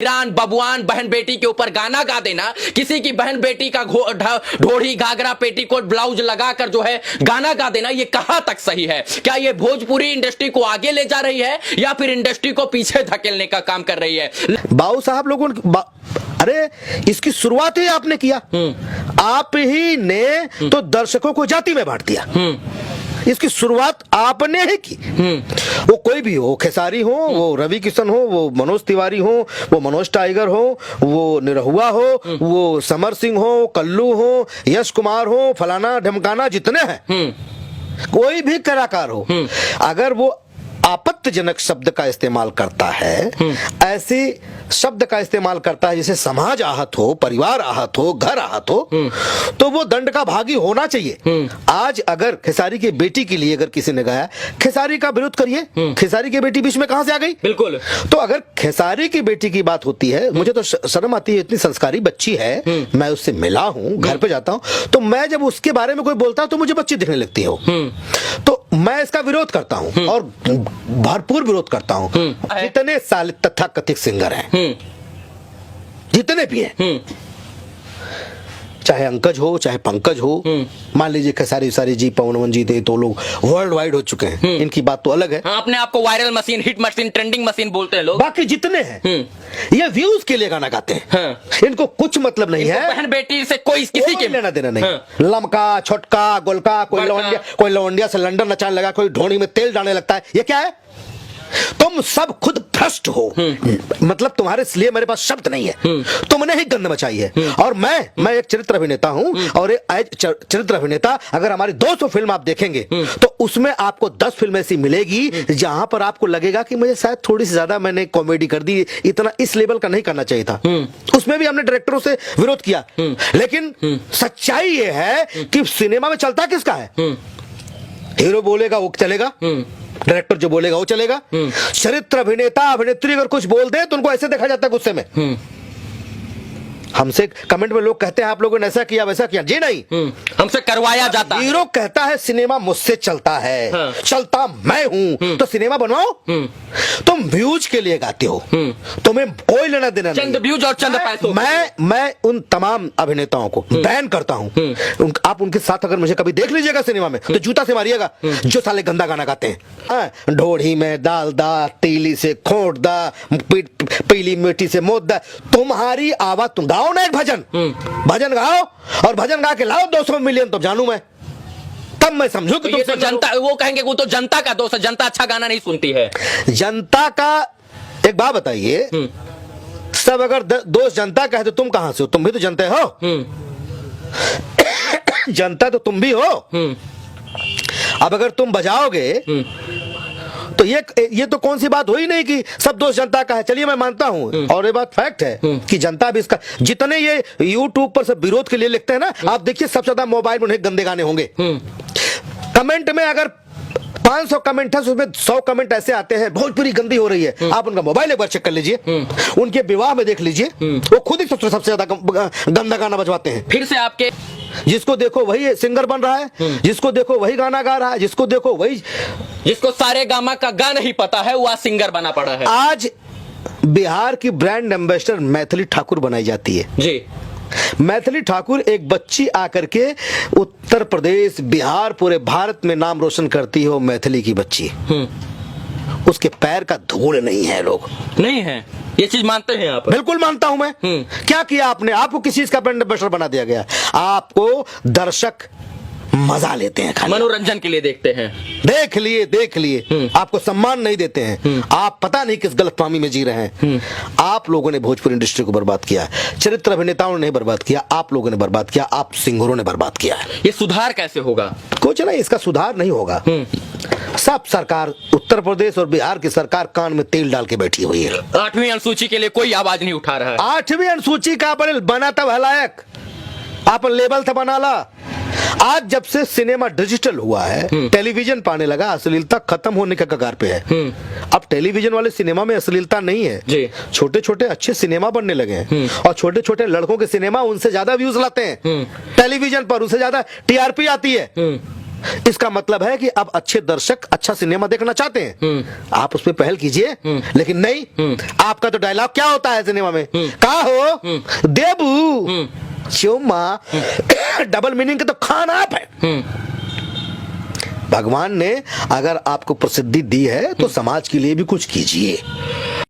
Iran बबुआन बहन बेटी के ऊपर गाना गा देना, किसी की बहन बेटी का ढोढ़ी घाघरा पेटीकोट ब्लाउज लगाकर जो है गाना गा देना, ये कहां तक सही है? क्या ये भोजपुरी इंडस्ट्री को आगे ले जा रही है या फिर इंडस्ट्री को पीछे धकेलने का काम कर रही है? बाबू साहब लोगों अरे इसकी शुरुआत ही आपने किया। आप ही ने तो दर्शकों को जाति में बांट दिया। इसकी शुरुआत आपने ही की। वो कोई भी हो, खेसारी हो, वो रवि किशन हो, वो मनोज तिवारी हो, वो मनोज टाइगर हो, वो निरहुआ हो, वो समर सिंह हो, कल्लू हो, यश कुमार हो, फलाना ढमकाना जितने हैं, कोई भी कलाकार हो, अगर वो आपत्तिजनक शब्द का इस्तेमाल करता है, ऐसे शब्द का इस्तेमाल करता है जिसे समाज आहत हो, परिवार आहत हो, घर आहत हो, तो वो दंड का भागी होना चाहिए। आज अगर खेसारी की बेटी के लिए अगर किसी ने गाया, खेसारी का विरोध करिए। खेसारी की बेटी बीच में कहां से आ गई? बिल्कुल। तो अगर खेसारी की बेटी की बात होती है, मुझे तो शर्म आती है, इतनी संस्कारी बच्ची है, मैं उससे मिला हूं, घर पे जाता हूं, तो मैं जब उसके बारे में कोई बोलता तो मुझे बच्ची दिखने लगती है। तो मैं इसका विरोध करता हूं और भरपूर विरोध करता हूं। जितने साले तथाकथित सिंगर हैं, जितने भी हैं, चाहे अंकज हो चाहे पंकज हो, मान लीजिए खेसारी सारी जी, पवन जी थे, तो लोग वर्ल्ड वाइड हो चुके हैं, इनकी बात तो अलग है। हाँ, अपने आप को viral machine, hit machine, trending machine बोलते हैं लोग। बाकी जितने हैं ये व्यूज के लिए गाना गाते हैं। हाँ। इनको कुछ मतलब नहीं है, बहन बेटी से कोई किसी के लेना देना नहीं। हाँ। लमका, छोटका, गोलका, कोई लौंडिया से लंदन नचाने लगा, कोई ढोनी में तेल डालने लगता है, ये क्या है? तुम सब खुद भ्रष्ट हो। मतलब तुम्हारे लिए मेरे पास शब्द नहीं है, तुमने ही गंद मचाई है। और मैं एक चरित्र अभिनेता हूं, और एक चरित्र अभिनेता, अगर हमारी 200 फिल्म आप देखेंगे तो उसमें आपको 10 फिल्म ऐसी मिलेगी जहां पर आपको लगेगा कि मुझे शायद थोड़ी सी ज्यादा मैंने कॉमेडी कर दी, इतना इस लेवल का नहीं करना चाहिए था। उसमें भी हमने डायरेक्टरों से विरोध किया, लेकिन सच्चाई ये है कि सिनेमा में चलता किसका है? हीरो बोलेगा वो चलेगा, डायरेक्टर जो बोलेगा वो चलेगा। चरित्र अभिनेता अभिनेत्री अगर कुछ बोल दे तो उनको ऐसे देखा जाता है गुस्से में। हमसे कमेंट में लोग कहते हैं आप लोगों ने ऐसा किया वैसा किया, जी नहीं, हमसे करवाया जाता है। हीरो कहता है सिनेमा मुझसे चलता है। हाँ। चलता मैं हूं, तो सिनेमा बनवाओ। तुम व्यूज के लिए गाते हो, तुम्हें कोई लेना देना नहीं। चंद व्यूज और चंद पैसों। मैं उन तमाम अभिनेताओं को बैन करता हूं। आप उनके साथ अगर मुझे कभी देख लीजिएगा सिनेमा में तो जूता से मारिएगा, जो साले गंदा गाना गाते हैं। ढोढ़ी में दाल दा, तीली से खोट दा, पीली मिट्टी से मोद दा। तुम्हारी आवाज, तुम गाओ ना एक भजन, भजन गाओ और भजन गा के लाओ 200 मिलियन, तो जानू मैं, तब मैं समझू कि तो जनता, वो कहेंगे वो तो जनता का दोष है, जनता अच्छा गाना नहीं सुनती है। जनता का एक बात बताइए, सब अगर दोष जनता का है तो तुम कहां से हो? तुम भी तो जनता हो। जनता तो तुम भी हो। अब अगर तुम बजाओगे तो ये तो कौन सी बात हुई नहीं कि सब दोष जनता का है। चलिए मैं मानता हूं, और ये बात फैक्ट है कि जनता भी इसका, जितने ये YouTube पर सब विरोध के लिए लिखते हैं ना, आप देखिए सबसे ज्यादा मोबाइल में उन्हें गंदे गाने होंगे। कमेंट में अगर 500 कमेंट है, उसमें 100 कमेंट ऐसे आते हैं भोजपुरी गंदी हो रही है। आप उनका मोबाइल एक बार चेक कर लीजिए, उनके विवाह में देख लीजिए, वो खुद ही सबसे ज्यादा गंदा गाना बजवाते हैं। फिर से आपके जिसको देखो वही सिंगर बन रहा है, जिसको देखो वही गाना गा रहा है, जिसको देखो वही, जिसको सारे गामा का गा नहीं पता है वो आज सिंगर बना पड़ा है। आज बिहार की ब्रांड एम्बेसडर मैथिली ठाकुर बनाई जाती है जी। मैथिली ठाकुर एक बच्ची आकर के उत्तर प्रदेश, बिहार, पूरे भारत में नाम रोशन करती है। वो मैथिली की बच्ची, उसके पैर का धूल नहीं है। लोग नहीं है, ये चीज मानते हैं आप? बिल्कुल मानता हूं मैं। क्या किया आपने? आपको किस चीज का ब्रांड एम्बेसडर बना दिया गया? आपको दर्शक मजा लेते हैं, खाली मनोरंजन के लिए देखते हैं। देख लिए आपको सम्मान नहीं देते हैं। आप पता नहीं किस गलतफहमी में जी रहे हैं। आप लोगों ने भोजपुरी इंडस्ट्री को बर्बाद किया है। चरित्र अभिनेताओं ने नहीं बर्बाद किया, आप लोगों ने बर्बाद किया, आप सिंगरों ने बर्बाद किया है। ये सुधार कैसे होगा? कुछ नहीं, इसका सुधार नहीं होगा। सब सरकार, उत्तर प्रदेश और बिहार की सरकार कान में तेल डाल के बैठी हुई है। 8वीं अनुसूची के लिए कोई आवाज नहीं उठा रहा है। 8वीं अनुसूची का अपन बना था भलायक, अपन लेबल था बना ला। आज जब से सिनेमा डिजिटल हुआ है, टेलीविजन पाने लगा, अश्लीलता खत्म होने के कगार पे है। अब टेलीविजन वाले सिनेमा में अश्लीलता नहीं है। छोटे छोटे अच्छे सिनेमा बनने लगे हैं, और छोटे छोटे लड़कों के सिनेमा उनसे ज्यादा व्यूज लाते हैं टेलीविजन पर, उनसे ज्यादा टीआरपी आती है। इसका मतलब है कि अब अच्छे दर्शक अच्छा सिनेमा देखना चाहते हैं, आप उस पर पहल कीजिए। लेकिन नहीं, आपका तो डायलॉग क्या होता है सिनेमा में, कहा हो देबू चुम्मा, डबल मीनिंग का तो खान आप है। भगवान ने अगर आपको प्रसिद्धि दी है तो समाज के लिए भी कुछ कीजिए।